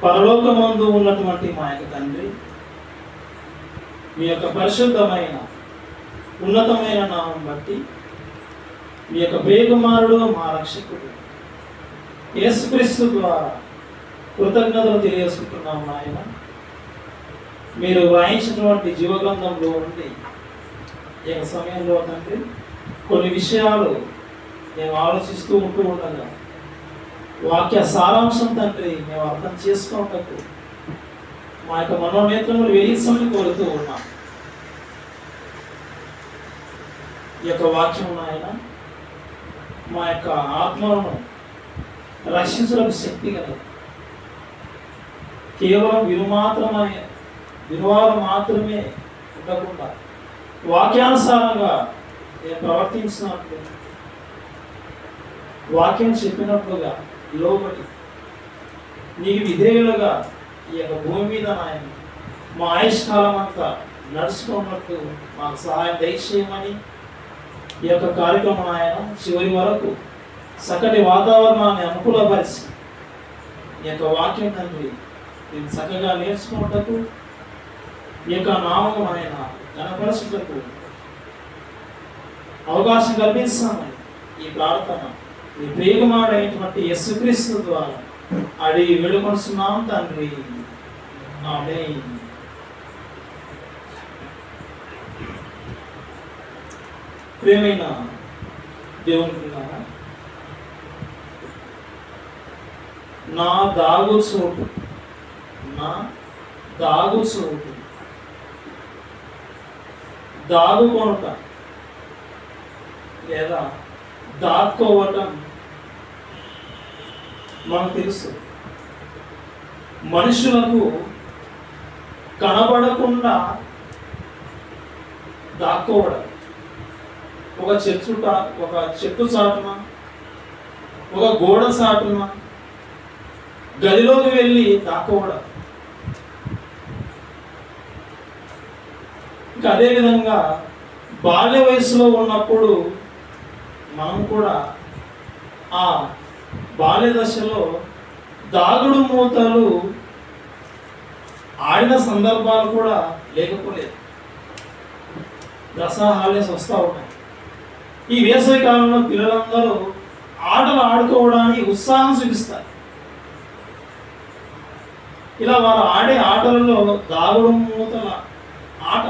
పరలోకమందు ఉన్నటువంటి మా యొక్క తండ్రి, మీ యొక్క పరిశుద్ధమైన ఉన్నతమైన నామం బట్టి మీ యొక్క ప్రియకుమారుడు మా రక్షకుడు యేసుక్రీస్తు ద్వారా కృతజ్ఞతలు తెలియజేసుకుంటున్నాం నాయన. మీరు వాయించినటువంటి జీవగ్రంథంలో ఉండి ఈ యొక్క సమయంలో తండ్రి కొన్ని విషయాలు మేము ఆలోచిస్తూ ఉండగా వాక్య సారాంశం తండ్రి మేము అర్థం చేసుకోవటకు మా యొక్క మనోనేత్రములు వెలిగించమని కోరుతూ ఉన్నాం. ఈ యొక్క వాక్యం నాయన మా యొక్క ఆత్మలను రక్షించడానికి శక్తి కలదు. కేవలం వినువారు మాత్రమే ఉండకుండా వాక్యానుసారంగా నేను ప్రవర్తించినట్లు, వాక్యం చెప్పినట్లుగా లోబడి నీకు విధేయులుగా ఈ యొక్క భూమి మీద నాయన మా ఆయుష్కాలం అంతా నడుచుకున్నట్టు మాకు సహాయం దయచేయమని ఈ యొక్క కార్యక్రమం ఆయన చివరి వరకు చక్కటి వాతావరణాన్ని అనుకూలపరిచి ఈ యొక్క వాక్యం తండ్రి నేను చక్కగా నేర్చుకున్నటకు ఈ యొక్క నామము ఆయన ఘనపరచుటకు అవకాశం కల్పిస్తామని ఈ ప్రార్థన ఈ ప్రియకుమారుడైనటువంటి యేసుక్రీస్తు ద్వారా అడిగి వేడుకొనుచున్నాం తండ్రి. ఆమేన్. ప్రియమైన దేవుని పిల్లారా, నా దాగు చోటు దాగుకొనుట లేదా దాక్కోవటం మనకు తెలుసు. మనుషులకు కనబడకుండా దాక్కోవడం, ఒక చెట్టు చాటున, ఒక గోడ చాటున, గదిలోకి వెళ్ళి దాక్కోవడం. ఇంకా అదేవిధంగా బాల్య వయసులో ఉన్నప్పుడు మనం కూడా ఆ బాల్య దశలో దాగుడు మూతలు ఆడిన సందర్భాలు కూడా లేకపోలేదు. దసరా హాలిడేస్ వస్తూ ఉన్నాయి. ఈ వేసవి కాలంలో పిల్లలందరూ ఆటలు ఆడుకోవడానికి ఉత్సాహం చూపిస్తారు. ఇలా వారు ఆడే ఆటలలో దాగుడు మూతల ఆట.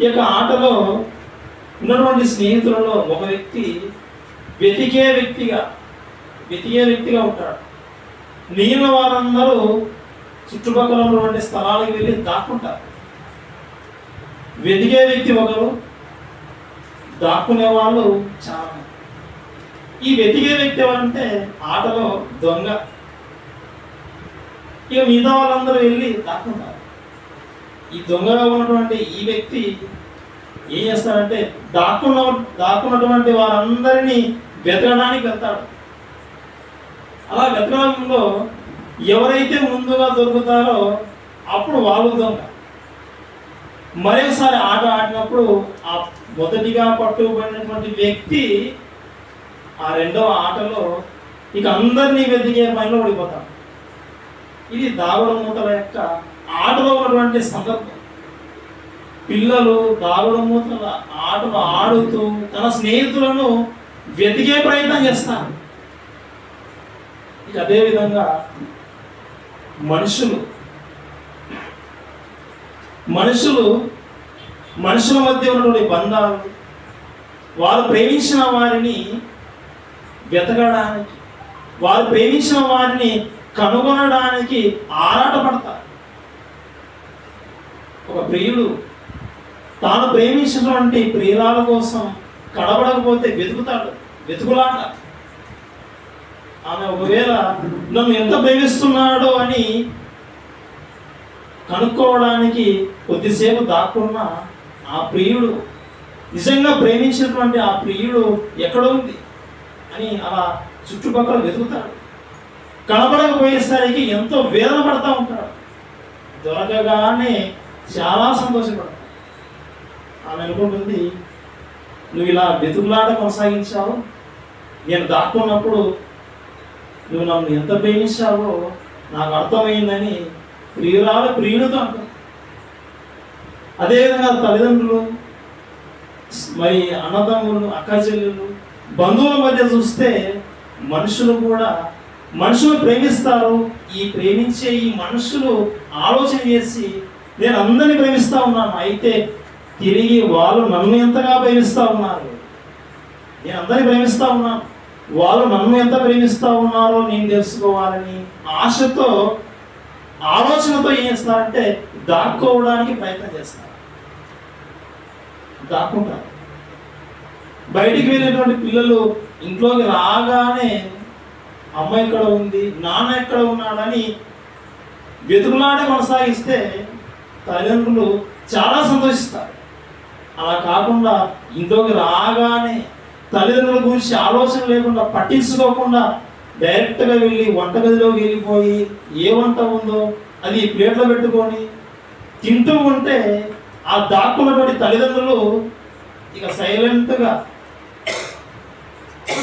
ఈ యొక్క ఆటలో ఉన్నటువంటి స్నేహితులలో ఒక వ్యక్తి వెతికే వ్యక్తిగా ఉంటాడు. మిగిలిన వారందరూ చుట్టుపక్కల ఉన్నటువంటి స్థలాలకు వెళ్ళి దాక్కుంటారు. వెతికే వ్యక్తి ఒకరు, దాక్కునే వాళ్ళు చాలా. ఈ వెతికే వ్యక్తి ఎవరంటే ఆటలో దొంగ. ఇక మిగతా వాళ్ళందరూ వెళ్ళి దాక్కుంటారు. ఈ దొంగగా ఉన్నటువంటి ఈ వ్యక్తి ఏం చేస్తాడంటే దాక్కున్నటువంటి వారందరినీ వెతకడానికి వెళ్తాడు. అలా వెతకడంలో ఎవరైతే ముందుగా దొరుకుతారో అప్పుడు వాళ్ళు దొంగ. మరోసారి ఆట ఆడినప్పుడు ఆ మొదటిగా పట్టుబడినటువంటి వ్యక్తి ఆ రెండవ ఆటలో ఇక అందరినీ వెతికే పనిలో పడిపోతాడు. ఇది దాగుడు మూతల యొక్క ఆటలో ఉన్నటువంటి సందర్భం. పిల్లలు దాగుడు మూతల ఆటలు ఆడుతూ తన స్నేహితులను వెతికే ప్రయత్నం చేస్తారు. ఇక అదేవిధంగా మనుషుల మధ్య ఉన్నటువంటి బంధాలు, వారు ప్రేమించిన వారిని వెతకడానికి, వారు ప్రేమించిన వారిని కనుగొనడానికి ఆరాటపడతారు. ఒక ప్రియుడు తాను ప్రేమించినటువంటి ప్రియురాల కోసం కనబడకపోతే వెతుకులాట. ఆమె ఒకవేళ నన్ను ఎంత ప్రేమిస్తున్నాడో అని కనుక్కోవడానికి కొద్దిసేపు దాక్కున్న ఆ ప్రియుడు, నిజంగా ప్రేమించినటువంటి ఆ ప్రియుడు ఎక్కడ ఉంది అని అలా చుట్టుపక్కల వెతుకుతాడు. కనబడకపోయేసరికి ఎంతో వేదన పడతా ఉంటాడు. దొరకగానే చాలా సంతోషపడతాడు. ఆమె అనుకుంటుంది, నువ్వు ఇలా వెతుకులాట కొనసాగించావు, నేను దాక్కున్నప్పుడు నువ్వు నన్ను ఎంత ప్రేమించావో నాకు అర్థమైందని ప్రియురాలు ప్రియుడితో అంటారు. అదేవిధంగా తల్లిదండ్రులు, మరి అన్నదమ్ములు, అక్కచెల్లెలు, బంధువుల మధ్య చూస్తే మనుషులు కూడా మనుషులు ప్రేమిస్తారు. ఈ ప్రేమించే ఈ మనుషులు ఆలోచన చేసి నేను అందరినీ ప్రేమిస్తూ ఉన్నాను, అయితే తిరిగి వాళ్ళు నన్ను ఎంతగా ప్రేమిస్తూ ఉన్నారు, నేను అందరినీ ప్రేమిస్తూ ఉన్నాను, వాళ్ళు నన్ను ఎంత ప్రేమిస్తూ ఉన్నారో నేను తెలుసుకోవాలని ఆశతో ఆలోచనతో ఏం చేస్తారంటే దాక్కోవడానికి ప్రయత్నం చేస్తారు, దాక్కుంటారు. బయటికి వెళ్ళేటువంటి పిల్లలు ఇంట్లోకి రాగానే అమ్మ ఎక్కడ ఉంది, నాన్న ఎక్కడ ఉన్నాడని వెతుకులాడే కొనసాగిస్తే తల్లిదండ్రులు చాలా సంతోషిస్తారు. అలా కాకుండా ఇంట్లోకి రాగానే తల్లిదండ్రుల గురించి ఆలోచన లేకుండా పట్టించుకోకుండా డైరెక్ట్గా వెళ్ళి వంటగదిలోకి వెళ్ళిపోయి ఏ వంట ఉందో అది ప్లేట్లో పెట్టుకొని తింటూ ఉంటే ఆ దాక్కున్నటువంటి తల్లిదండ్రులు ఇక సైలెంట్గా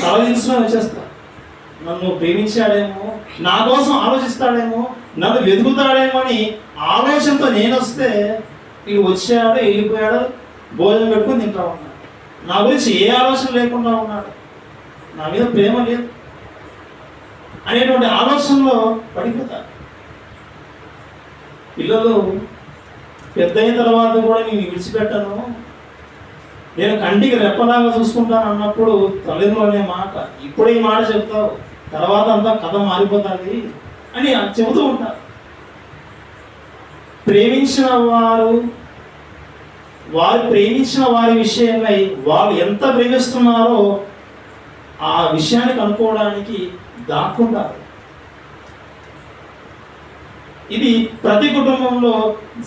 తలదించుకొని వచ్చేస్తారు. నన్ను ప్రేమించాడేమో, నా కోసం ఆలోచిస్తాడేమో, నన్ను వెతుకుతాడేమో అని ఆలోచనతో నేను వస్తే వీడు వచ్చాడు, వెళ్ళిపోయాడు, భోజనం పెట్టుకుని తింటా ఉన్నాడు, నా గురించి ఏ ఆలోచన లేకుండా ఉన్నాడు, నా మీద ప్రేమ లేదు అనేటువంటి ఆలోచనలో పడిపోతారు. పిల్లలు పెద్ద అయిన తర్వాత కూడా నేను విడిచిపెట్టను, నేను కంటికి రెప్పలాగా చూసుకుంటాను అన్నప్పుడు తల్లిదండ్రులు అనే మాట, ఇప్పుడే ఈ మాట చెప్తావు, తర్వాత అంతా కథ మారిపోతుంది అని చెబుతూ ఉంటారు. ప్రేమించిన వారు ప్రేమించిన వారి విషయమై వాళ్ళు ఎంత ప్రేమిస్తున్నారో ఆ విషయాన్ని కనుక్కోవడానికి దాక్కుంటారు. ఇది ప్రతి కుటుంబంలో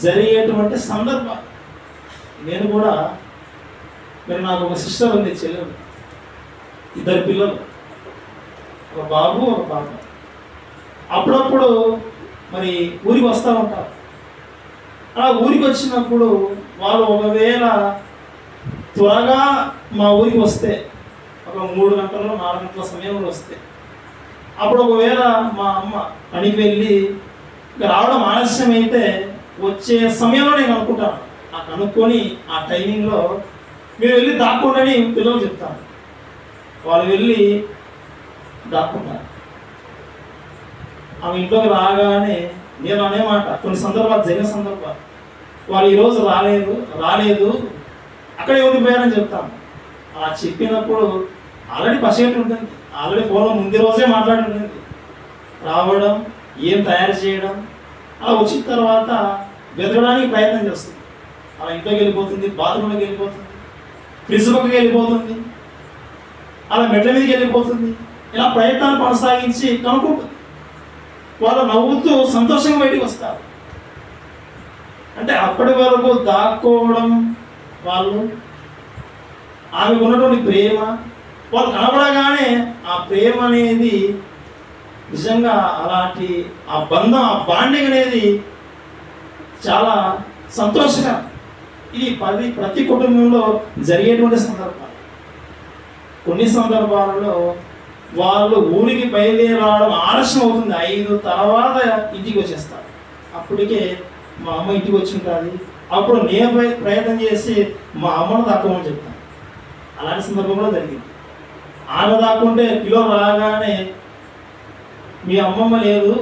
జరిగేటువంటి సందర్భం. నేను కూడా మరి నాకు ఒక సిస్టర్ ఉంది, చెల్లెలు, 2 పిల్లలు, ఒక బాబు ఒక పాప. అప్పుడప్పుడు మరి ఊరికి వస్తూ ఉంటారు. అలా ఊరికి వచ్చినప్పుడు వాళ్ళు ఒకవేళ త్వరగా మా ఊరికి వస్తే ఒక 3 గంటల్లో 4 గంటల సమయంలో వస్తే అప్పుడు ఒకవేళ మా అమ్మ పనికి వెళ్ళి రావడం ఆలస్యం అయితే వచ్చే సమయంలో నేను అనుకుంటాను, ఆ కనుక్కొని ఆ టైమింగ్లో మీరు వెళ్ళి దాక్కుండని పిల్లలు చెప్తాను. వాళ్ళు వెళ్ళి దాక్కుంటారు. ఆమె ఇంట్లోకి రాగానే నేను అనేమాట, కొన్ని సందర్భాలు జరిగిన సందర్భాలు, వాళ్ళు ఈరోజు రాలేదు అక్కడే ఉండిపోయారని చెప్తాను. అలా చెప్పినప్పుడు ఆల్రెడీ పసిగట్టి ఉంటుంది, ఆల్రెడీ ఫోన్లో ముందు రోజే మాట్లాడి ఉంటుంది, రావడం, ఏం తయారు చేయడం, అలా వచ్చిన తర్వాత వెతకడానికి ప్రయత్నం చేస్తుంది. అలా ఇంట్లోకి వెళ్ళిపోతుంది, బాత్రూంలోకి వెళ్ళిపోతుంది, ఫ్రిడ్జ్ పక్కకి వెళ్ళిపోతుంది, అలా మెట్ల మీదకి వెళ్ళిపోతుంది. ఇలా ప్రయత్నాలు కొనసాగించి కనుక్కుంటుంది. వాళ్ళు నవ్వుతూ సంతోషంగా బయటికి వస్తారు. అంటే అప్పటి వరకు దాక్కోవడం, వాళ్ళు ఆమెకు ఉన్నటువంటి ప్రేమ, వాళ్ళు కనబడగానే ఆ ప్రేమ అనేది నిజంగా అలాంటి ఆ బంధం, ఆ బాండింగ్ అనేది చాలా సంతోషంగా ఇది ప్రతి కుటుంబంలో జరిగేటువంటి సందర్భాలు. కొన్ని సందర్భాలలో వాళ్ళు ఊరికి బయలుదేరడం ఆలస్యం అవుతుంది, 5 తర్వాత ఇంటికి వచ్చేస్తారు. అప్పటికే మా అమ్మ ఇంటికి వచ్చి ఉంటుంది. అప్పుడు నేను ప్రయత్నం చేసి మా అమ్మను దాక్కోమని చెప్తాను. అలాంటి సందర్భం కూడా జరిగింది. ఆమె దాక్కుంటే పిల్లలు రాగానే మీ అమ్మమ్మ లేదు,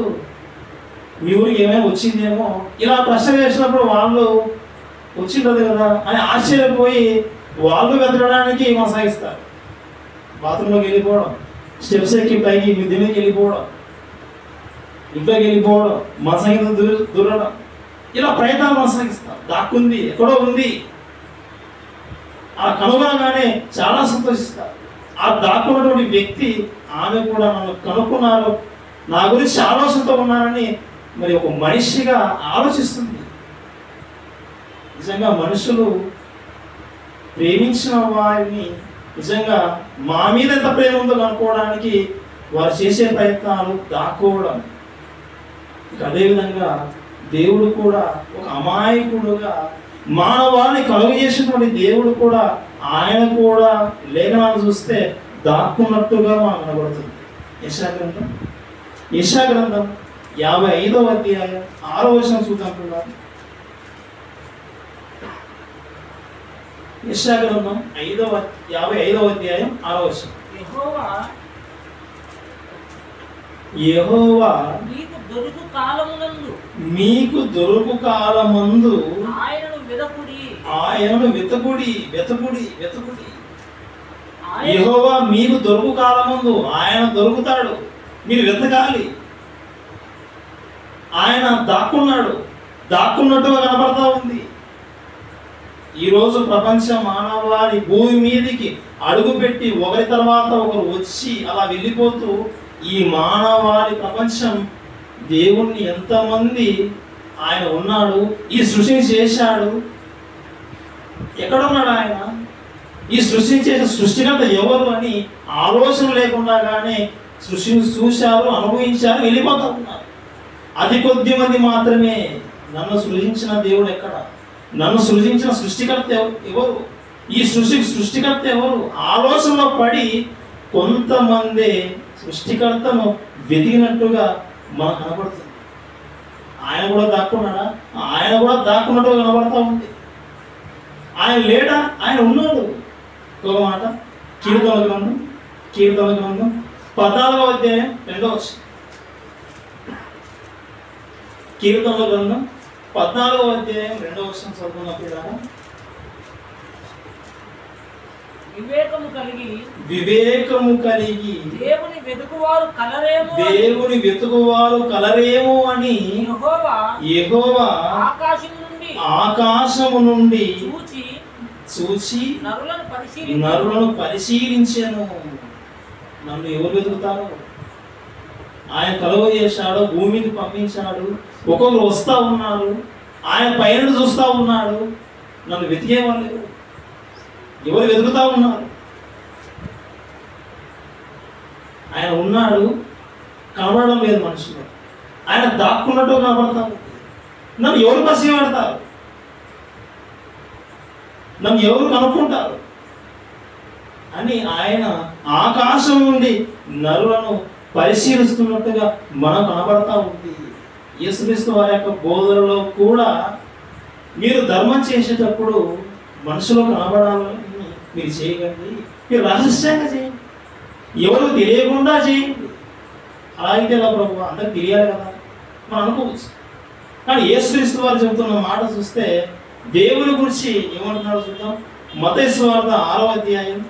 మీ ఊరికి ఏమైనా వచ్చిందేమో, ఇలా ప్రశ్న చేసినప్పుడు వాళ్ళు వచ్చిండదు కదా అని ఆశ్చర్యపోయి వాళ్ళు వెతకడానికి కొనసాగిస్తారు. బాత్రూంలోకి వెళ్ళిపోవడం, స్టెప్స్ ఎక్కి పైకి మిద్దె మీదకి వెళ్ళిపోవడం, ఇంట్లోకి వెళ్ళిపోవడం, మంచం కింద దూరడం, ఇలా ప్రయత్నాలు కొనసాగిస్తారు. దాక్కుంది, ఎక్కడో ఉంది. ఆ కనుగొనగానే చాలా సంతోషిస్తారు. ఆ దాక్కున్నటువంటి వ్యక్తి ఆమె కూడా నన్ను కనుక్కున్నారు, నా గురించి ఆలోచనతో ఉన్నారని మరి ఒక మనిషిగా ఆలోచిస్తుంది. నిజంగా మనుషులు ప్రేమించిన వారిని నిజంగా మా మీద ఎంత ప్రేమ ఉందో కనుక్కోవడానికి వారు చేసే ప్రయత్నాలు దాక్కోవడం. అదేవిధంగా దేవుడు కూడా ఒక అమాయకుడుగా మానవాన్ని కలుగు చేసినటువంటి దేవుడు కూడా ఆయన కూడా లేఖనాలు చూస్తే దాక్కున్నట్టుగా మనకు కనబడుతుంది. యెషయా గ్రంథం 55వ అధ్యాయం 6వ వచనం చూద్దాం పిల్లలు. యెషయా గ్రంథం 55వ అధ్యాయం 6వ వచనం. యెహోవా మీకు దొరుకు కాలమందు ఆయనను వెతుకుడి. యెహోవా మీకు దొరుకు కాలమందు ఆయన దొరుకుతాడు, మీరు వెతకాలి. ఆయన దాక్కున్నట్టుగా కనబడతా ఉంది. ఈరోజు ప్రపంచ మానవాళి భూమి మీదికి అడుగుపెట్టి ఒకరి తర్వాత ఒకరు వచ్చి అలా వెళ్ళిపోతూ ఈ మానవాళి ప్రపంచం దేవుణ్ణి ఎంతమంది ఆయన ఉన్నాడు, ఈ సృష్టిని చేశాడు, ఎక్కడున్నాడు ఆయన, ఈ సృష్టిని చేసిన సృష్టికర్త ఎవరు అని ఆలోచన లేకుండానే సృష్టిని చూశారు, అనుభవించారు, వెళ్ళిపోతూ ఉన్నారు. అతి కొద్ది మంది మాత్రమే నన్ను సృజించిన దేవుడు ఎక్కడ, నన్ను సృజించిన సృష్టికర్త ఎవరు, ఈ సృష్టికర్త ఎవరు ఆలోచనలో పడి కొంతమంది సృష్టికర్తను వెతికినట్టుగా మనకు కనబడుతుంది. ఆయన కూడా దాక్కున్నాడా? ఆయన కూడా దాక్కున్నట్టుగా కనబడతా ఉంది. ఆయన లేడా? ఆయన ఉన్నాడు. ఒక మాట కీర్తన గ్రంథం 14వ అధ్యాయం 2వ వచనం. కీర్తన గ్రంథం 14వ అధ్యాయం 2వ వచనం చదువుకున్నప్పుడు వివేకము కలిగి దేవుని వెతుకువారు కలరేమో అని యెహోవా ఆకాశము నుండి చూచి నరులను పరిశీలించెను. నన్ను ఎవరు వెతుకుతారో ఆయన కలువ చేశాడు, భూమికి పంపించాడు, ఒక్కొక్కరు వస్తూ ఉన్నారు, ఆయన పైన చూస్తూ ఉన్నాడు. నన్ను వెతికేవాళ్ళు ఎవరు వెతుకుతా ఉన్నారు? ఆయన ఉన్నాడు, కనబడడం లేదు మనుషులు. ఆయన దాక్కున్నట్టు కనబడతాడు. నన్ను ఎవరు పసిగడతారు? నన్ను ఎవరు కనుక్కుంటారు అని ఆయన ఆకాశం నుండి నరులను పరిశీలిస్తున్నట్టుగా మనం కనబడతా ఉంది. యేసుక్రీస్తు వారి యొక్క బోధనలో కూడా మీరు ధర్మం చేసేటప్పుడు మనుషులు కనబడాలని మీరు చేయకండి, మీరు రహస్యంగా చేయండి, ఎవరు తెలియకుండా చేయండి. అలా అయితే ఎలా ప్రభు, అందరికి తెలియాలి కదా మనం అనుకోవచ్చు. కానీ యేసుక్రీస్తు వారు చెబుతున్న మాట చూస్తే దేవుని గురించి ఏమంటున్నాడో చూద్దాం. మత్తయి సువార్త 6వ అధ్యాయం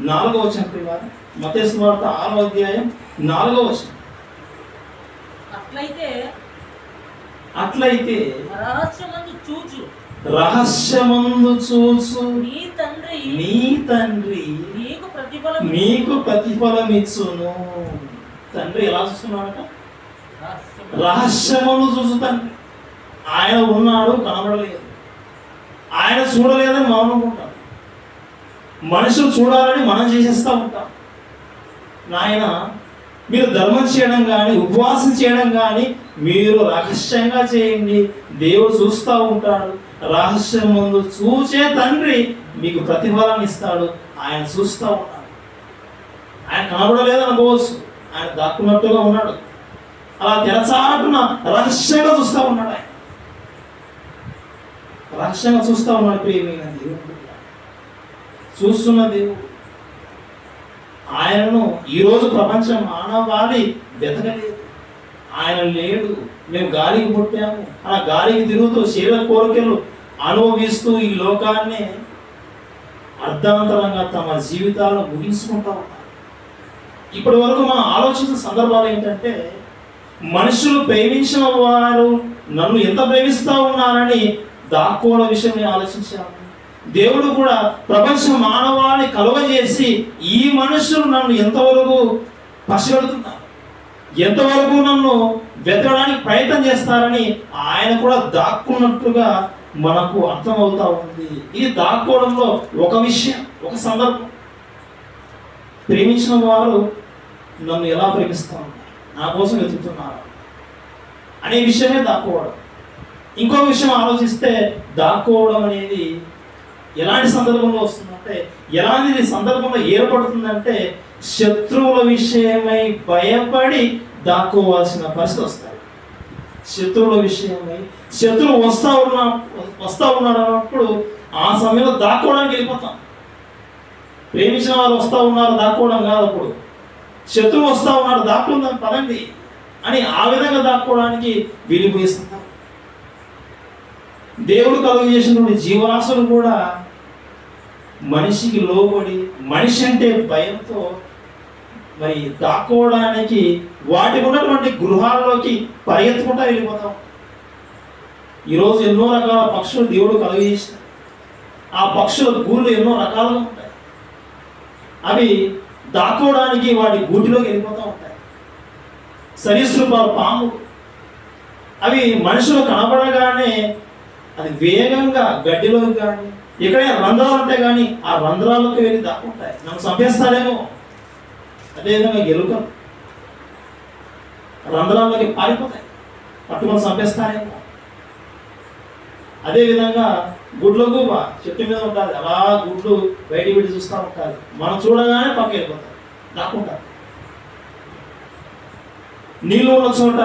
4వ వచనం పిల్లలు. మత్తయి సువార్త 6వ అధ్యాయం 4వ వచనం. అట్లయితే రహస్యమందు చూచు నీ తండ్రి నీకు ప్రతిఫలమిచ్చును. తండ్రి ఎలా చూస్తున్నాడట? రహస్యమందు చూచు తండ్రి. ఆయన ఉన్నాడు, కనబడలేదు. ఆయన చూడలేదని మనం అనుకుంటాం. మనుషులు చూడాలని మనం చేసేస్తూ ఉంటాం. నాయన మీరు ధర్మం చేయడం కానీ ఉపవాసం చేయడం కానీ మీరు రహస్యంగా చేయండి, దేవుడు చూస్తూ ఉంటాడు. రహస్యం ముందు చూసే తండ్రి మీకు ప్రతిఫలాన్ని ఇస్తాడు. ఆయన చూస్తూ ఉన్నాడు. ఆయన కనబడలేదు అనుకోవచ్చు, ఆయన దాక్కున్నట్టుగా ఉన్నాడు. అలా తెరచాటున రహస్యంగా చూస్తూ ఉన్నాడు. ఆయన రహస్యంగా చూస్తూ ఉన్నాడు. ప్రియమైన దేవుడు, చూస్తున్న దేవుడు. ఆయనను ఈరోజు ప్రపంచం మానవాళి వెతకలేదు. ఆయన లేడు. మేము గాలికి పుట్టాము, ఆ గాలికి తిరుగుతూ శరీర కోరికలు అనుభవిస్తూ ఈ లోకాన్ని అర్ధాంతరంగా తమ జీవితాలను ముగించుకుంటూ ఉన్నారు. ఇప్పటి వరకు మనం ఆలోచించిన సందర్భాలు ఏంటంటే, మనుషులు ప్రేమించిన వారు నన్ను ఎంత ప్రేమిస్తూ ఉన్నారని దాక్కోవడం విషయం నేను ఆలోచించాను. దేవుడు కూడా ప్రపంచ మానవాళిని కలుగజేసి ఈ మనుషులు నన్ను ఎంతవరకు పసిగడుతున్నారు, ఎంతవరకు నన్ను వెతకడానికి ప్రయత్నం చేస్తారని ఆయన కూడా దాక్కున్నట్టుగా మనకు అర్థమవుతా ఉంది. ఇది దాక్కోవడంలో ఒక విషయం, ఒక సందర్భం. ప్రేమించిన వారు నన్ను ఎలా ప్రేమిస్తా ఉన్నారు, నా కోసం వెతుకుతున్నారు అనే విషయమే దాక్కోవడం. ఇంకో విషయం ఆలోచిస్తే దాక్కోవడం అనేది ఎలాంటి సందర్భంలో వస్తుందంటే, ఎలాంటి సందర్భంలో ఏర్పడుతుందంటే, శత్రువుల విషయమై భయపడి దాక్కోవాల్సిన పరిస్థితి వస్తాయి. శత్రువుల విషయమై, శత్రువు వస్తా ఉన్నాడు అన్నప్పుడు ఆ సమయంలో దాక్కోవడానికి వెళ్ళిపోతాం. ప్రేమించిన వాళ్ళు వస్తూ ఉన్నారు దాక్కోవడం కాదు, అప్పుడు శత్రువు వస్తూ ఉన్నాడు దాక్కుందాం పదండి అని ఆ విధంగా దాక్కోవడానికి వెళ్ళిపోయిస్తున్నారు. దేవుడు కలుగు చేసినటువంటి జీవరాశులు కూడా మనిషికి లోబడి, మనిషి అంటే భయంతో మరి దాక్కోవడానికి వాటికి ఉన్నటువంటి గృహాల్లోకి పరిగెత్తుకుంటా వెళ్ళిపోతాం. ఈరోజు ఎన్నో రకాల పక్షులు దేవుడు కలుగు చేసిన, ఆ పక్షుల గూళ్ళు ఎన్నో రకాలుగా ఉంటాయి. అవి దాక్కోవడానికి వాటి గూటిలోకి వెళ్ళిపోతూ ఉంటాయి. సరీసృపాలు, పాములు, అవి మనుషులు కనబడగానే అది వేగంగా గడ్డిలోకి కానీ ఎక్కడైనా రంధ్రాలు ఉంటాయి కానీ ఆ రంధ్రాల్లోకి వెళ్ళి దాక్కుంటాయి, నన్ను చంపేస్తాడేమో. అదేవిధంగా ఎలుకలు రంధ్రాల్లోకి పారిపోతాయి, పట్టుకొని చంపేస్తాడేమో. అదేవిధంగా గుడ్ల గూబ చెట్టు మీద ఉంటుంది, అలా గుడ్లు బయటికి పెట్టి చూస్తూ ఉంటుంది, మనం చూడగానే పక్కకి వెళ్ళిపోతారు, దాక్కుంటారు. నీళ్ళు ఉన్న చోట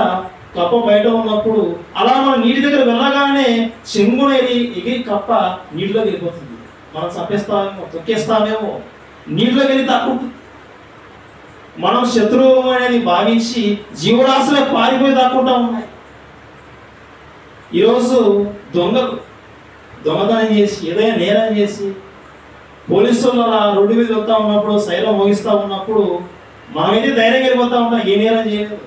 కప్ప బయట ఉన్నప్పుడు అలా మనం నీటి దగ్గర వెళ్ళగానే చెంగున ఎగిరి కప్ప నీటిలోకి వెళ్ళిపోతుంది, మనం చంపేస్తామేమో, తొక్కేస్తామేమో, నీటిలోకి వెళ్ళి దాక్కుంటుంది. మనం శత్రువు అనేది భావించి జీవరాశులే పారిపోయి దాక్కుంటా ఉన్నాయి. ఈరోజు దొంగతనం చేసి ఏదైనా నేరం చేసి పోలీసులు అలా రోడ్డు మీద వెళ్తా ఉన్నప్పుడు, సైరం మోగిస్తూ ఉన్నప్పుడు మనమైతే ధైర్యం వెళ్ళిపోతూ ఉంటాం, ఏ నేరం చేయలేదు.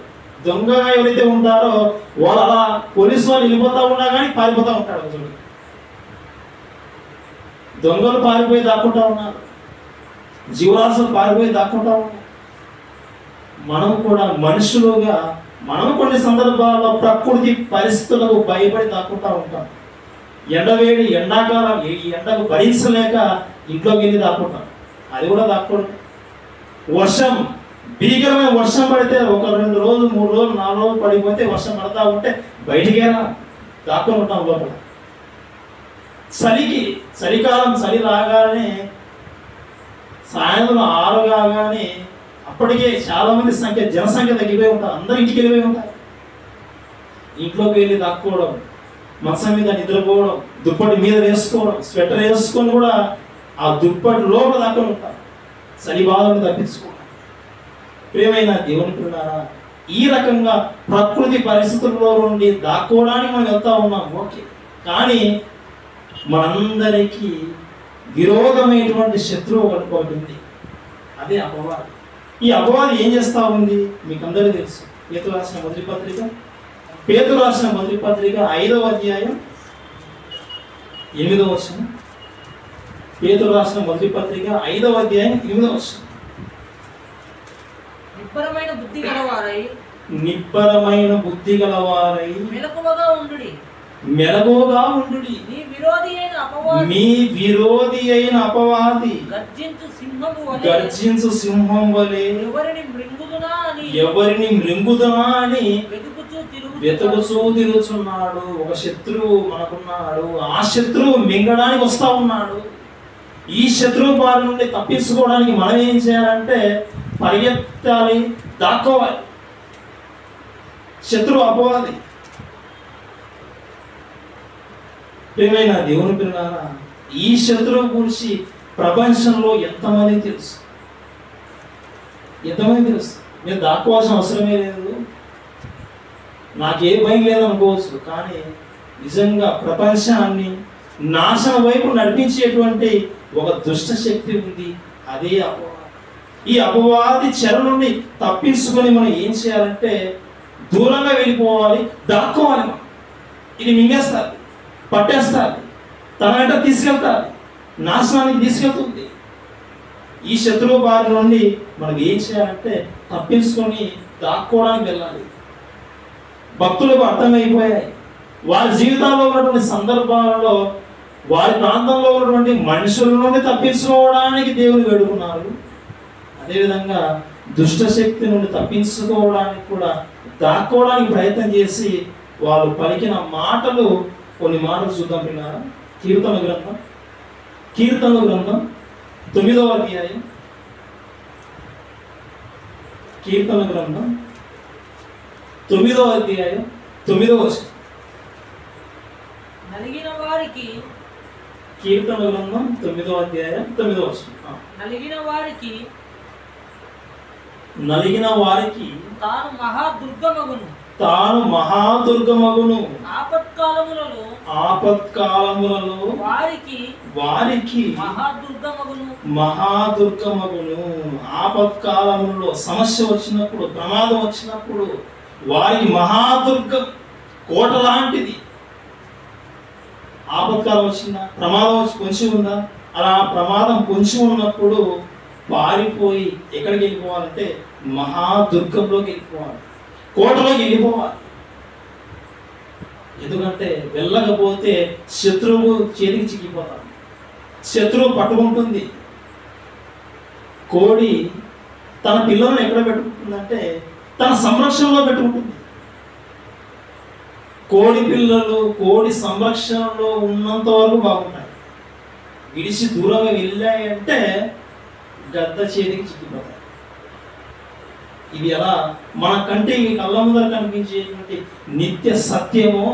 దొంగగా ఎవరైతే ఉంటారో వాళ్ళు అలా పోలీసు వాళ్ళు వెళ్ళిపోతూ ఉన్నా కానీ పారిపోతూ ఉంటాడు. చూడండి, దొంగలు పారిపోయి దాక్కుంటా ఉన్నారు, జీవరాశులు పారిపోయి దాక్కుంటా ఉన్నారు. మనం కూడా మనుషులుగా మనం కొన్ని సందర్భాల్లో ప్రకృతి పరిస్థితులకు భయపడి దాక్కుంటా ఉంటాం. ఎండవేడి, ఎండాకాలం, ఈ ఎండకు భరించలేక ఇంట్లోకి వెళ్ళి దాక్కుంటాం, అది కూడా దాక్కోవడం. వర్షం, భీకరమైన వర్షం పడితే ఒక 2 రోజులు 3 రోజులు 4 రోజులు పడిపోతే వర్షం పడతా ఉంటే బయటికి దాక్కొని ఉంటాం లోపల. చలికాలం, చలి రాగానే సాయంత్రం 6 కాగానే అప్పటికే చాలా మంది జనసంఖ్య తగ్గిపోయి ఉంటారు, అందరూ ఇంటికి వెళ్ళిపోయి ఉంటారు. ఇంట్లోకి వెళ్ళి దాక్కోవడం, మంచం మీద నిద్రపోవడం, దుప్పటి మీద వేసుకోవడం, స్వెటర్ వేసుకొని కూడా ఆ దుప్పటి లోపల దాక్కొని ఉంటారు, చలి బాధను తప్పించుకోవడం. ప్రియమైన దేవుని పిల్లారా, ఈ రకంగా ప్రకృతి పరిస్థితుల్లో నుండి దాక్కోవడానికి మనం వెళ్తా ఉన్నాం, ఓకే. కానీ మనందరికీ విరోధమైనటువంటి శత్రువు ఒకటి ఉంది, అదే అపవాది. ఈ అపవాది ఏం చేస్తూ ఉంది మీకు అందరికీ తెలుసు. పేతురు రాసిన మొదటి పత్రిక 5వ అధ్యాయం 8వ వచనం. పేతురు రాసిన మొదటి పత్రిక 5వ అధ్యాయం 8వ వచనం. నిబ్బరమైన బుద్ధి గలవారై మెలకువగా ఉండుడి. మీ విరోధి అయిన అపవాది గర్జించు సింహం వలె ఎవరిని మృంగుదునా అని వెతుకుచూ తిరుగుచున్నాడు. ఒక శత్రువు మనకున్నాడు, ఆ శత్రువు మింగడానికి వస్తా ఉన్నాడు. ఈ శత్రువు బారి నుండి తప్పించుకోవడానికి మనం ఏం చేయాలంటే పరిగెత్తాలి, దాక్కోవాలి. శత్రువు అపవాది. ప్రియమైన దేవుని పిల్లారా, ఈ శత్రువు గురించి ప్రపంచంలో ఎంతమంది తెలుసు? మీరు దాక్కోవాల్సిన అవసరమే లేదు, నాకే భయం లేదనుకోవచ్చు. కానీ నిజంగా ప్రపంచాన్ని నాశనం వైపు నడిపించేటువంటి ఒక దుష్ట శక్తి ఉంది, అదే అపవాది. ఈ అపవాది చెర నుండి తప్పించుకొని మనం ఏం చేయాలంటే దూరంగా వెళ్ళిపోవాలి, దాక్కోవాలి. ఇది మింగేస్తారు, పట్టేస్తారు, తన వెంట తీసుకెళ్తారు, నాశనానికి తీసుకెళ్తుంది. ఈ శత్రువు బారి నుండి మనం ఏం చేయాలంటే తప్పించుకొని దాక్కోవడానికి వెళ్ళాలి. భక్తులకు అర్థమైపోయాయి, వారి జీవితాల్లో ఉన్నటువంటి సందర్భాలలో వారి ప్రాంతంలో ఉన్నటువంటి మనుషుల నుండి తప్పించుకోవడానికి దేవుని వేడుకున్నారు. అదేవిధంగా దుష్ట శక్తి నుండి తప్పించుకోవడానికి కూడా దాక్కోవడానికి ప్రయత్నం చేసి వాళ్ళు పలికిన మాటలు, కొన్ని మాటలు చూద్దాం పిల్లారా. కీర్తన గ్రంథం 9వ అధ్యాయం. కీర్తన గ్రంథం 9వ అధ్యాయం 9వ వచనం. నలిగిన వారికి కీర్తన గ్రంథం 9వ అధ్యాయం 9వ వచనం. నలిగిన వారికి నలిగిన వారికి తాను మహాదుర్గమగును తాను మహాదుర్గమగును ఆపత్కాలములలో వారికి మహాదుర్గమగును. ఆపత్కాలములలో సమస్య వచ్చినప్పుడు, ప్రమాదం వచ్చినప్పుడు వారికి మహాదుర్గం, కోట లాంటిది. ఆపత్కాలం వచ్చిందా, ప్రమాదం వచ్చి పొంచి ఉందా? అలా ప్రమాదం పొంచి ఉన్నప్పుడు పారిపోయి ఎక్కడికి వెళ్ళిపోవాలంటే మహాదుర్గంలోకి వెళ్ళిపోవాలి, కోటలోకి వెళ్ళిపోవాలి. ఎందుకంటే వెళ్ళకపోతే శత్రువు చేతికి చిక్కిపోతాడు, శత్రువు పట్టుకుంటుంది. కోడి తన పిల్లలను ఎక్కడ పెట్టుకుంటుందంటే తన సంరక్షణలో పెట్టుకుంటుంది. కోడి పిల్లలు కోడి సంరక్షణలో ఉన్నంత వరకు బాగుంటాయి. విడిచి దూరంగా వెళ్ళాయంటే గద్ద చేతికి చిక్కిపోతాయి. ఇది ఎలా మన కంటికి కళ్ళ ముందర కనిపించేటువంటి నిత్య సత్యమో,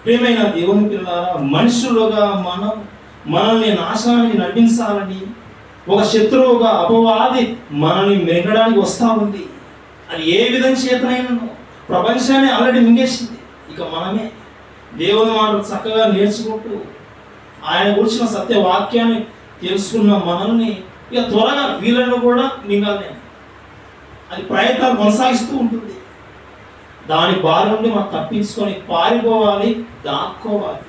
ప్రియమైన దేవుని పిల్లలారా, మనుషులుగా మనల్ని నాశనానికి నడిపించాలని ఒక శత్రువుగా అపవాది మనల్ని మింగడానికి వస్తూ ఉంది. అది ఏ విధంగా చేతనైనా ప్రపంచాన్ని ఆల్రెడీ మింగేసింది. ఇక మనమే దేవుని మాటలు చక్కగా నేర్చుకుంటూ ఆయన గురించిన సత్య వాక్యాన్ని తెలుసుకున్న మనల్ని ఇక త్వరగా వీళ్ళను కూడా మింగాలి. అది ప్రయత్నాలు కొనసాగిస్తూ ఉంటుంది. దాని బారి నుండి మనం తప్పించుకొని పారిపోవాలి, దాక్కోవాలి.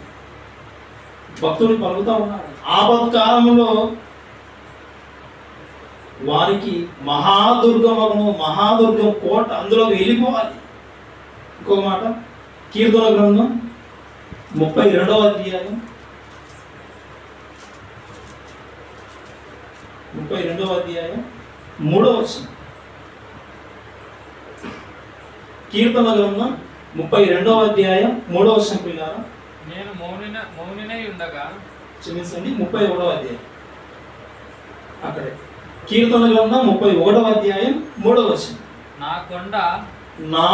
భక్తులు పలుకుతూ ఉన్నారు, ఆపత్కాలంలో వారికి మహాదుర్గం కోట, అందులో వెళ్ళిపోవాలి. ఇంకొక మాట, కీర్తన గ్రంథం 32వ అధ్యాయం 3వ వచనం. కీర్తన గ్రంథం 32వ అధ్యాయం 3వ వచనం పిల్లారా. నేను మౌనినై ఉండగా, క్షమించండి, 31వ అధ్యాయం అక్కడే. కీర్తన గ్రంథం 31వ అధ్యాయం 3వ వచనం. నా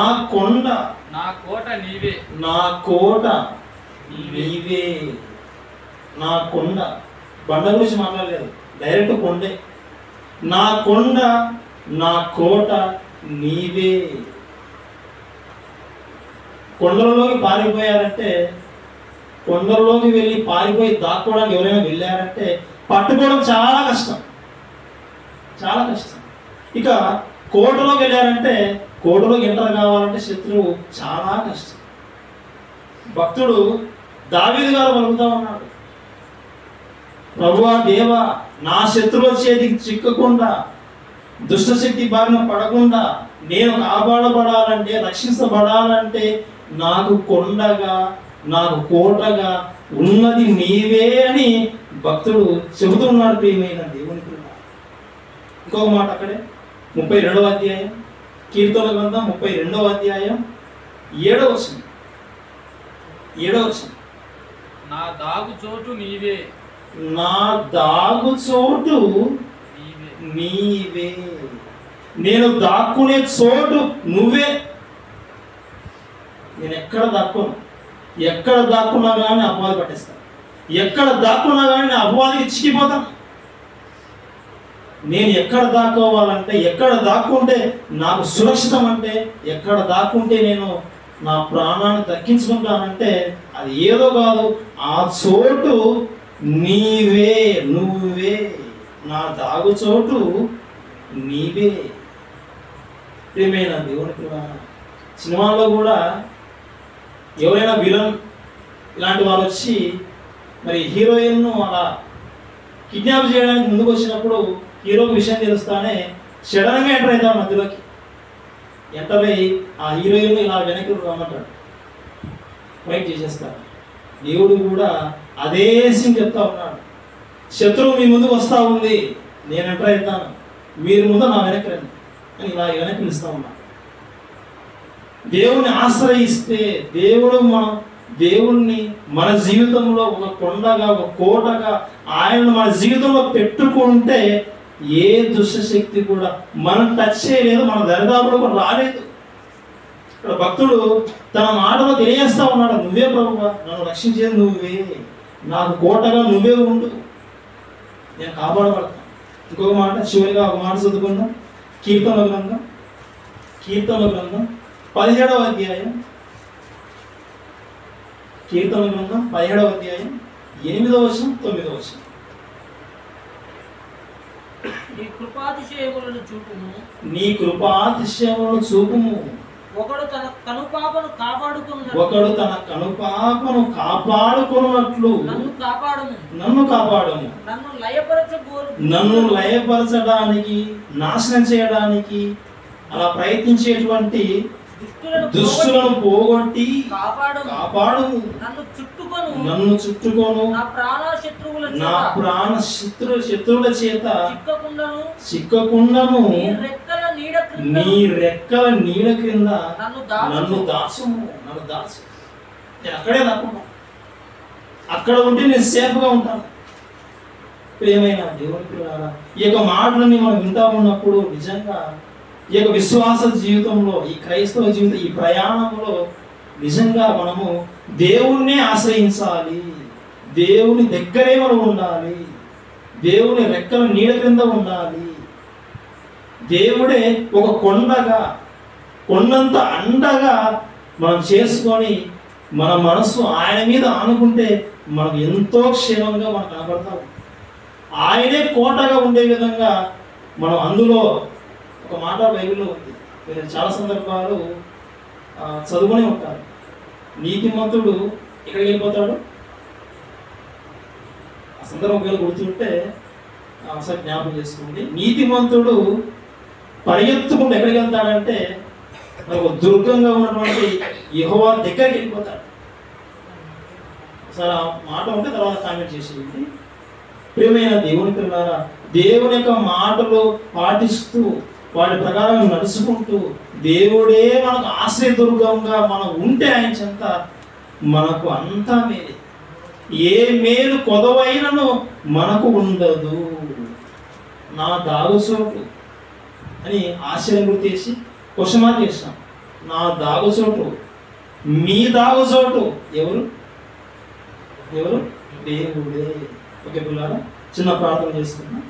కోట నీవే, నా కోట నీవే. నా కొండ, బండ గురించి మాట్లాడలేదు, డైరెక్ట్ కొండే. నా కొండ, నా కోట నీవే. కొండలలోకి పారిపోయారంటే, కొండలలోకి వెళ్ళి పారిపోయి దాక్కోవడానికి ఎవరైనా వెళ్ళారంటే పట్టుకోవడం చాలా కష్టం, చాలా కష్టం. ఇక కోటలోకి వెళ్ళారంటే, కోటలోకి ఎంటర్ కావాలంటే శత్రువు చాలా కష్టం. భక్తుడు దావీదు గారు పలుకుతా ఉన్నాడు, ప్రభువా దేవా, నా శత్రువుల చేతికి చిక్కకుండా, దుష్టశక్తి బారిన పడకుండా నేను కాపాడబడాలంటే, రక్షించబడాలంటే నాకు కొండగా, నాకు కోటగా ఉన్నది నీవే అని భక్తుడు చెబుతున్నాడు. ప్రియమైన దేవుని పిల్ల. ఇంకొక మాట అక్కడే 32వ అధ్యాయం, కీర్తన గ్రంథం 32వ అధ్యాయం 7వ వచనం. నా దాగు చోటు నీవే, నా దాగు చోటు నీవే. నేను దాక్కునే చోటు నువ్వే. నేను ఎక్కడ దాక్కును, ఎక్కడ దాక్కున్నా కానీ అపవాది పట్టేస్తాను, ఎక్కడ దాక్కున్నా కానీ నేను అపవాదికి చిక్కిపోతాను. నేను ఎక్కడ దాక్కోవాలంటే, ఎక్కడ దాక్కుంటే నాకు సురక్షితం అంటే, ఎక్కడ దాక్కుంటే నేను నా ప్రాణాన్ని దక్కించుకుంటానంటే అది ఏదో కాదు, ఆ చోటు నీవే, నువ్వే. నా దాగు చోటు నీవే. ప్రియమైన దేవుని పిల్లలారా, సినిమాల్లో కూడా ఎవరైనా విలన్ ఇలాంటి వాళ్ళు వచ్చి మరి హీరోయిన్ను అలా కిడ్నాప్ చేయడానికి ముందుకు వచ్చినప్పుడు హీరోకి విషయం తెలుస్తానే సడన్గా ఎంటర్ అవుతాడు మధ్యలోకి. ఎంటర్ అయ్యి ఆ హీరోయిన్ ఇలా వెనక్కి రమ్మంటాడు, ఫైట్ చేసేస్తాడు. దేవుడు కూడా అదే సీన్ చెప్తా ఉన్నాడు, శత్రువు మీ ముందుకు వస్తూ ఉంది, నేను ఎంటర్ అవుతాను, మీరు ముందు నా వెనక్కి రండి అని ఇలా వెనక్కి పిలుస్తూ ఉన్నాడు. దేవుని ఆశ్రయిస్తే దేవుణ్ణి మన జీవితంలో ఒక కొండగా, ఒక కోటగా ఆయనను మన జీవితంలో పెట్టుకుంటే ఏ దుష్టశక్తి కూడా మనం టచ్ చేయలేదు, మన దరిదాపులో కూడా రాలేదు. ఇక్కడ భక్తుడు తన మాటలో తెలియజేస్తా ఉన్నాడు, నువ్వే ప్రభువా, నన్ను రక్షించేది నువ్వే, నాకు కోటగా నువ్వే ఉండు, నేను కాపాడబడతాను. ఇంకొక మాట, చివరిగా ఒక మాట చదువుకుందాం. కీర్తనల గ్రంథం 17వ అధ్యాయం, కీర్తనల గ్రంథం 17వ అధ్యాయం 8వ వచనం 9వ వచనం. నీ కృపాతిశయములను చూపుము, నీ కృపాతిశయములను చూపుము. ఒకడు తన కనుపాపను కాపాడుకున్నట్లు ఒకడు తన కనుపాపను కాపాడుకున్నట్లు నన్ను కాపాడము. నన్ను లయపరచడానికి, నాశనం చేయడానికి అలా ప్రయత్నించేటువంటి దుష్టులను పోగొట్టి కాపాడము. నన్ను చుట్టుకొను, నా ప్రాణ శత్రువుల చేత చిక్కకుండను, నీ రెక్కల నీడ క్రింద నన్ను దాచుము. నేను అక్కడే తప్పను, అక్కడ ఉంటే నేను సేఫ్గా ఉంటాను. ప్రియమైన దేవుని పిల్లలారా, ఈ యొక్క మాటలని మనం వింటా ఉన్నప్పుడు నిజంగా ఈ యొక్క విశ్వాస జీవితంలో, ఈ క్రైస్తవ జీవితం, ఈ ప్రయాణంలో నిజంగా మనము దేవుణ్ణే ఆశ్రయించాలి, దేవుని దగ్గరే మనం ఉండాలి, దేవుని రెక్కల నీడ క్రింద ఉండాలి. దేవుడే ఒక కొండంత అండగా మనం చేసుకొని మన మనసు ఆయన మీద ఆనుకుంటే మనకు ఎంతో క్షేమంగా మనం కనపడతాం. ఆయనే కోటగా ఉండే విధంగా మనం అందులో ఒక మాట బైబిల్లో ఉంది, మీరు చాలా సందర్భాలు చదువుకునే ఉంటారు. నీతిమంతుడు ఎక్కడికి వెళ్ళిపోతాడు? ఆ సందర్భం ఒకవేళ గుర్తుంటే ఒకసారి జ్ఞాపకం చేసుకోండి. నీతిమంతుడు పరిగెత్తుకుంటూ ఎక్కడికి వెళ్తాడంటే మరి ఒక దుర్గంగా ఉన్నటువంటి యెహోవా దగ్గరికి వెళ్ళిపోతాడు. ఒకసారి ఆ మాట ఉంటే తర్వాత కామెంట్ చేసేయండి. ప్రియమైన దేవుని పిల్లలారా, దేవుని యొక్క మాటలు పాటిస్తూ వాటి ప్రకారం నడుచుకుంటూ దేవుడే మనకు ఆశ్రయదుర్గంగా మనం ఉంటే ఆయన చెంత మనకు అంతా మేలే, ఏ మేలు కొదవైనను మనకు ఉండదు. నా దాగుచోటు అని ఆశ్చర్యం గుర్తేసి క్వశ్చన్ మార్క్ చేసినాం. నా దాగుచోటు, మీ దాగుచోటు ఎవరు? దేవుడే. ఓకే పిల్లరా, చిన్న ప్రార్థన చేసుకున్నాం.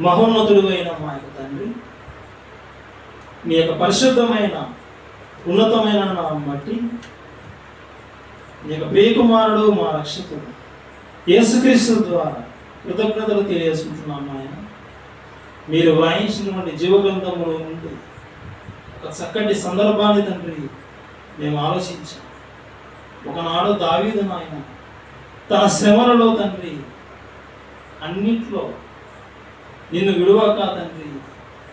మహోన్నతుడు అయిన మా యొక్క తండ్రి, మీ యొక్క పరిశుద్ధమైన ఉన్నతమైన నామం బట్టి మీ యొక్క ప్రియకుమారుడు మా రక్షకుడు యేసుక్రీస్తు ద్వారా కృతజ్ఞతలు తెలియజేసుకుంటున్నాం. ఆయన మీరు వ్రాయించినటువంటి జీవగ్రంథంలో ఉంటూ ఒక చక్కటి సందర్భాన్ని తండ్రి మేము ఆలోచించాం. ఒకనాడు దావీదు నాయన తన శ్రమలలో తండ్రి అన్నింటిలో నిన్ను విడువక తండ్రి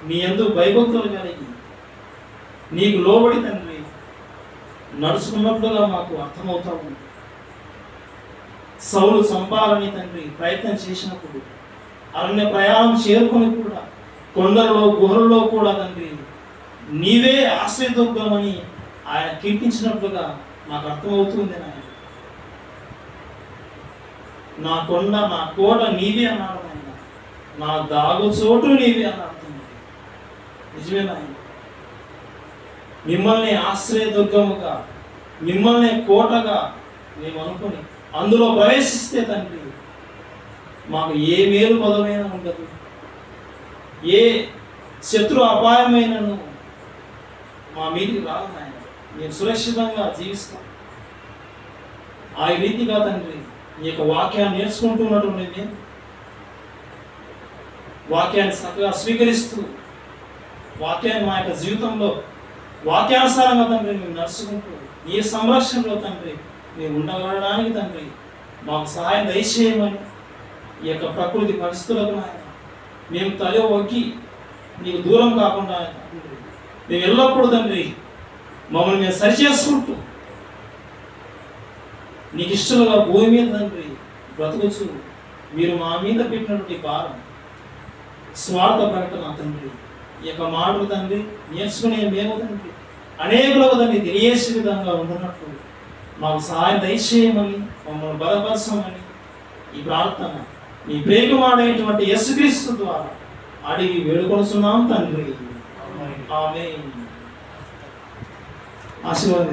నీ యందు భయభక్తులు కలిగి నీకు లోబడి తండ్రి నడుచుకున్నట్లుగా మాకు అర్థమవుతా ఉంది. సౌలు చంపాలని తండ్రి ప్రయత్నం చేసినప్పుడు అరణ్య ప్రయాణం చేరుకొని కూడా కొండలలో గుహలలో కూడా తండ్రి నీవే ఆశ్రయదుర్గమని ఆయన కీర్తించినట్లుగా నాకు అర్థమవుతుంది. నాయన నా కొండ, నా కోట నీవే అన్నాడు. నాయన నా దాగు చోటు నీవే అన్నాడు. నిజమే నాయన, మిమ్మల్ని ఆశ్రయదుర్గముగా, మిమ్మల్ని కోటగా మేము అనుకుని అందులో ప్రవేశిస్తే తండ్రి మాకు ఏ మేలు పదమైన ఉండదు, ఏ శత్రు అపాయమైనను మా మీదికి రాదు. నాయన మేము సురక్షితంగా జీవిస్తాం. ఆ రీతిగా తండ్రి ఈ యొక్క వాక్యాన్ని నేర్చుకుంటున్నటువంటి నేను వాక్యాన్ని చక్కగా స్వీకరిస్తూ వాక్యాన్ని మా యొక్క జీవితంలో వాక్యానుసారంగా తండ్రి మేము నడుచుకుంటూ ఈ సంరక్షణలో తండ్రి మేము ఉండగలడానికి తండ్రి మాకు సహాయం దయచేయమని ఈ యొక్క ప్రకృతి పరిస్థితులకు నాయన మేము తల ఒగ్గి నీకు దూరం కాకుండా తండ్రి మేము ఎల్లప్పుడూ తండ్రి మమ్మల్ని మేము సరిచేసుకుంటూ నీకు ఇష్టలుగా భూమి మీద తండ్రి బ్రతుకుచు మీరు మా మీద పెట్టినటువంటి భారం స్వార్థ ప్రకటన తండ్రి ఈ యొక్క మాటలు తండ్రి నేర్చుకునే మేము తండ్రి అనేకులకు తండ్రి తెలియజేసే విధంగా ఉంటున్నట్టు మాకు సహాయం దయచేయమని మమ్మల్ని బలపరచమని ఈ ప్రార్థన నీ ప్రేమ మాడేటువంటి యేసుక్రీస్తు ద్వారా అడిగి వేడుకొనుచున్నాం తండ్రి. ఆమేన్. ఆశీర్వాదం